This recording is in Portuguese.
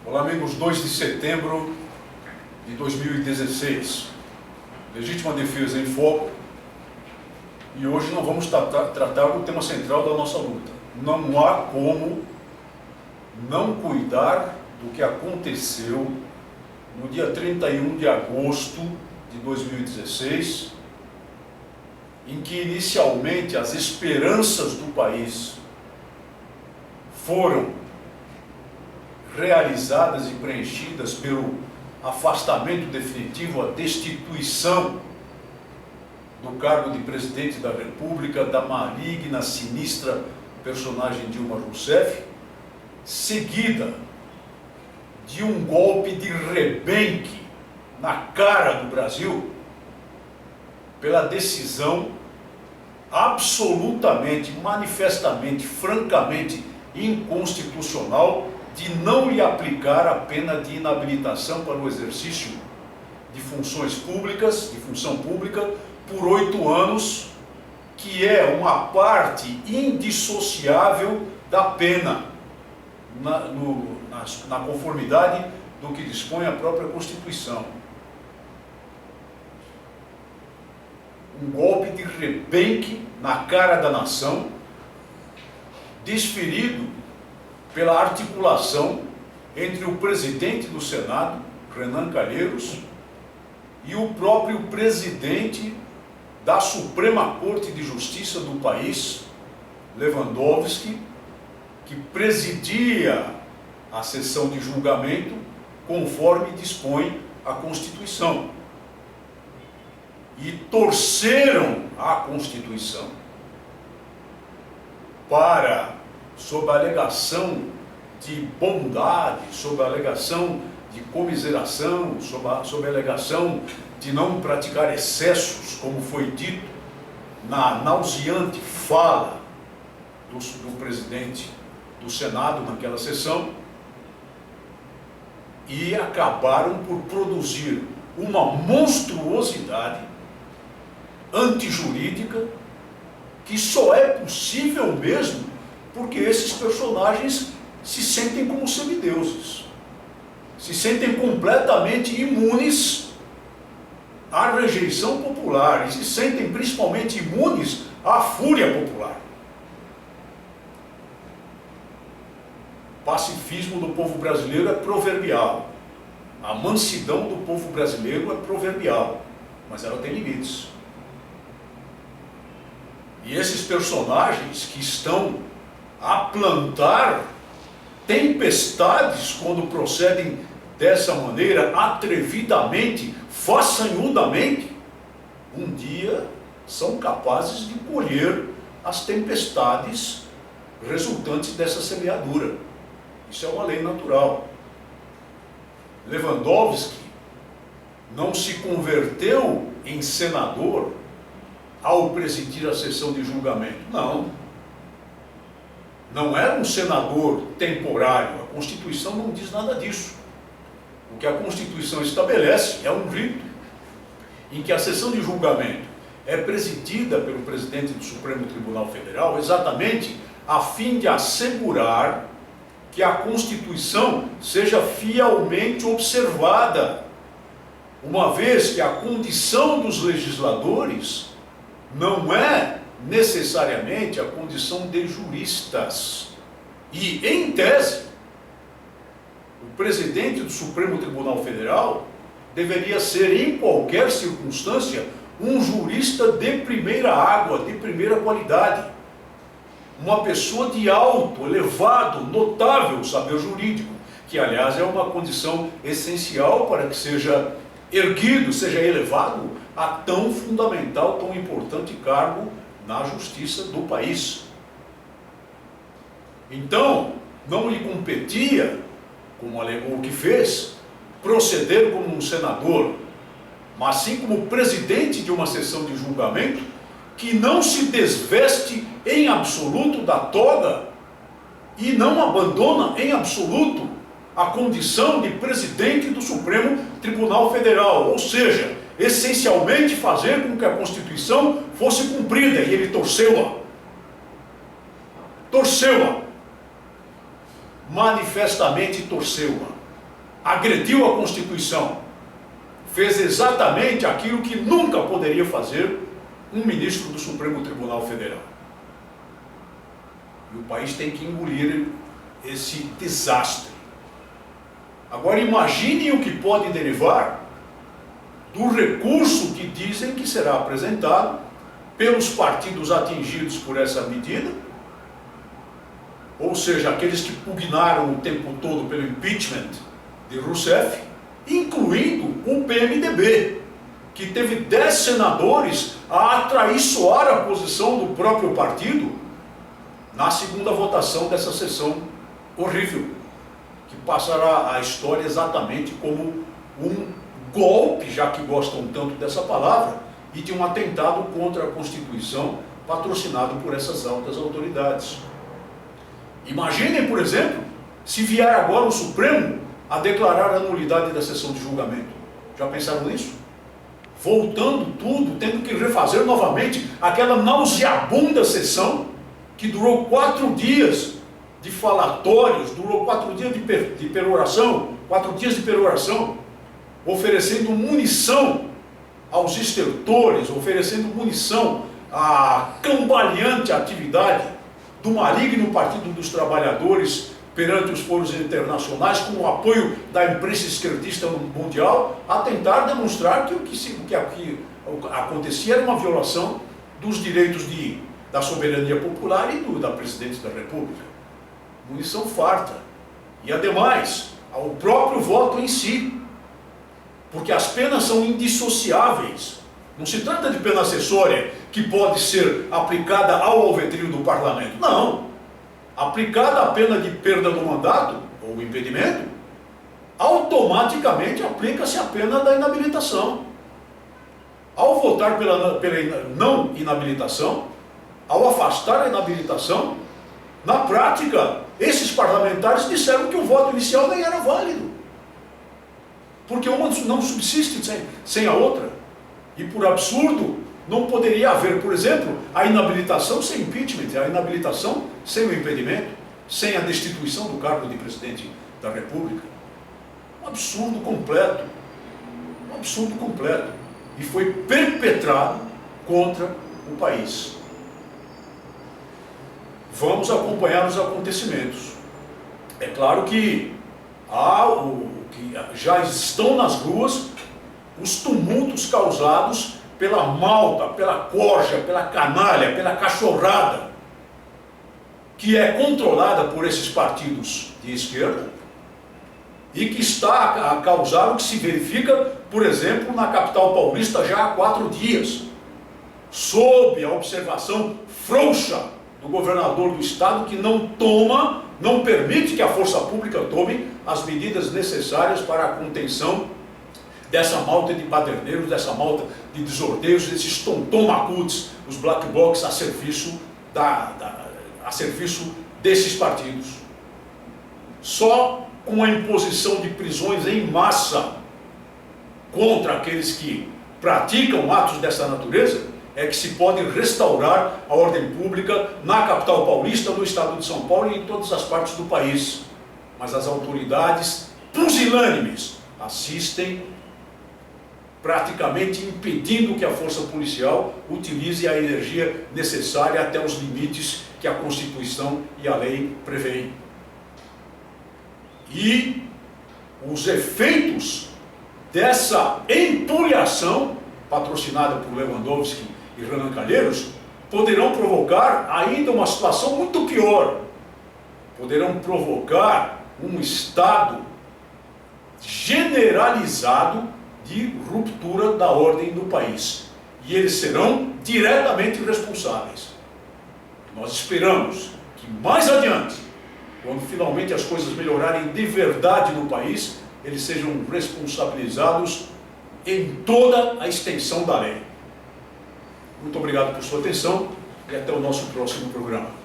Olá, amigos. 2 de setembro de 2016. Legítima defesa em foco. E hoje nós vamos tratar do tema central da nossa luta. Não há como não cuidar do que aconteceu no dia 31 de agosto de 2016, em que inicialmente as esperanças do país foram realizadas e preenchidas pelo afastamento definitivo, a destituição do cargo de presidente da República, da maligna, sinistra personagem Dilma Rousseff, seguida de um golpe de rebenque na cara do Brasil pela decisão absolutamente, manifestamente, francamente inconstitucional de não lhe aplicar a pena de inabilitação para o exercício de funções públicas, de função pública, por 8 anos, que é uma parte indissociável da pena, na conformidade do que dispõe a própria Constituição. Um golpe de rebenque na cara da nação, desferido pela articulação entre o presidente do Senado, Renan Calheiros, e o próprio presidente da Suprema Corte de Justiça do país, Lewandowski, que presidia a sessão de julgamento conforme dispõe a Constituição. E torceram a Constituição para, sob a alegação de bondade, sob a alegação de comiseração, sob a alegação de não praticar excessos, como foi dito na nauseante fala do presidente do Senado naquela sessão, e acabaram por produzir uma monstruosidade antijurídica que só é possível mesmo porque esses personagens se sentem como semideuses, se sentem completamente imunes à rejeição popular e se sentem principalmente imunes à fúria popular. O pacifismo do povo brasileiro é proverbial, a mansidão do povo brasileiro é proverbial, mas ela tem limites. E esses personagens que estão a plantar tempestades quando procedem dessa maneira, atrevidamente, façanhudamente, um dia são capazes de colher as tempestades resultantes dessa semeadura. Isso é uma lei natural. Lewandowski não se converteu em senador ao presidir a sessão de julgamento. Não era um senador temporário. A Constituição não diz nada disso. O que a Constituição estabelece é um rito em que a sessão de julgamento é presidida pelo presidente do Supremo Tribunal Federal, exatamente a fim de assegurar que a Constituição seja fielmente observada, uma vez que a condição dos legisladores não é necessariamente a condição de juristas. E, em tese, o presidente do Supremo Tribunal Federal deveria ser, em qualquer circunstância, um jurista de primeira água, de primeira qualidade. Uma pessoa de alto, elevado, notável saber jurídico, que, aliás, é uma condição essencial para que seja erguido, seja elevado a tão fundamental, tão importante cargo na justiça do país. Então, não lhe competia, como alegou que fez, proceder como um senador, mas sim como presidente de uma sessão de julgamento que não se desveste em absoluto da toga e não abandona em absoluto a condição de presidente do Supremo Tribunal Federal, ou seja, essencialmente fazer com que a Constituição fosse cumprida, e ele torceu-a. Torceu-a. Manifestamente torceu-a. agrediu a Constituição, fez exatamente aquilo que nunca poderia fazer um ministro do Supremo Tribunal Federal. E o país tem que engolir esse desastre. Agora imaginem o que pode derivar do recurso que dizem que será apresentado pelos partidos atingidos por essa medida, ou seja, aqueles que pugnaram o tempo todo pelo impeachment de Rousseff, incluindo o PMDB, que teve 10 senadores a atraiçoar a posição do próprio partido na segunda votação dessa sessão horrível, que passará a história exatamente como um golpe, já que gostam tanto dessa palavra, e de um atentado contra a Constituição patrocinado por essas altas autoridades. Imaginem, por exemplo, se vier agora o Supremo a declarar a nulidade da sessão de julgamento. Já pensaram nisso? Voltando tudo, tendo que refazer novamente aquela nauseabunda sessão que durou 4 dias de falatórios, durou 4 dias de peroração, 4 dias de peroração, oferecendo munição aos estertores, oferecendo munição à cambaleante atividade do maligno Partido dos Trabalhadores perante os foros internacionais, com o apoio da imprensa esquerdista mundial, a tentar demonstrar que o que acontecia era uma violação dos direitos da soberania popular e da Presidência da República. Munição farta. E, ademais, ao próprio voto em si. Porque as penas são indissociáveis. Não se trata de pena acessória que pode ser aplicada ao alvetrio do parlamento. Não. Aplicada a pena de perda do mandato, ou impedimento, automaticamente aplica-se a pena da inabilitação. Ao votar pela não inabilitação, ao afastar a inabilitação, na prática, esses parlamentares disseram que o voto inicial nem era válido. Porque uma não subsiste sem a outra. E por absurdo, não poderia haver, por exemplo, a inabilitação sem impeachment, a inabilitação sem o impedimento, sem a destituição do cargo de presidente da República. Um absurdo completo. Um absurdo completo. E foi perpetrado contra o país. Vamos acompanhar os acontecimentos. É claro que já estão nas ruas os tumultos causados pela malta, pela corja, pela canalha, pela cachorrada, que é controlada por esses partidos de esquerda e que está a causar o que se verifica, por exemplo, na capital paulista já há 4 dias, sob a observação frouxa do governador do estado, que não permite que a força pública tome as medidas necessárias para a contenção dessa malta de baderneiros, dessa malta de desordeiros, desses tontomacuts, os black blocs a serviço desses partidos. Só com a imposição de prisões em massa contra aqueles que praticam atos dessa natureza é que se pode restaurar a ordem pública na capital paulista, no estado de São Paulo e em todas as partes do país. Mas as autoridades pusilânimes assistem, praticamente impedindo que a força policial utilize a energia necessária até os limites que a Constituição e a lei prevêem. E os efeitos dessa entulhação, patrocinada por Lewandowski e Renan Calheiros, poderão provocar ainda uma situação muito pior. Poderão provocar um estado generalizado de ruptura da ordem do país. E eles serão diretamente responsáveis. Nós esperamos que mais adiante, quando finalmente as coisas melhorarem de verdade no país, eles sejam responsabilizados em toda a extensão da lei. Muito obrigado por sua atenção e até o nosso próximo programa.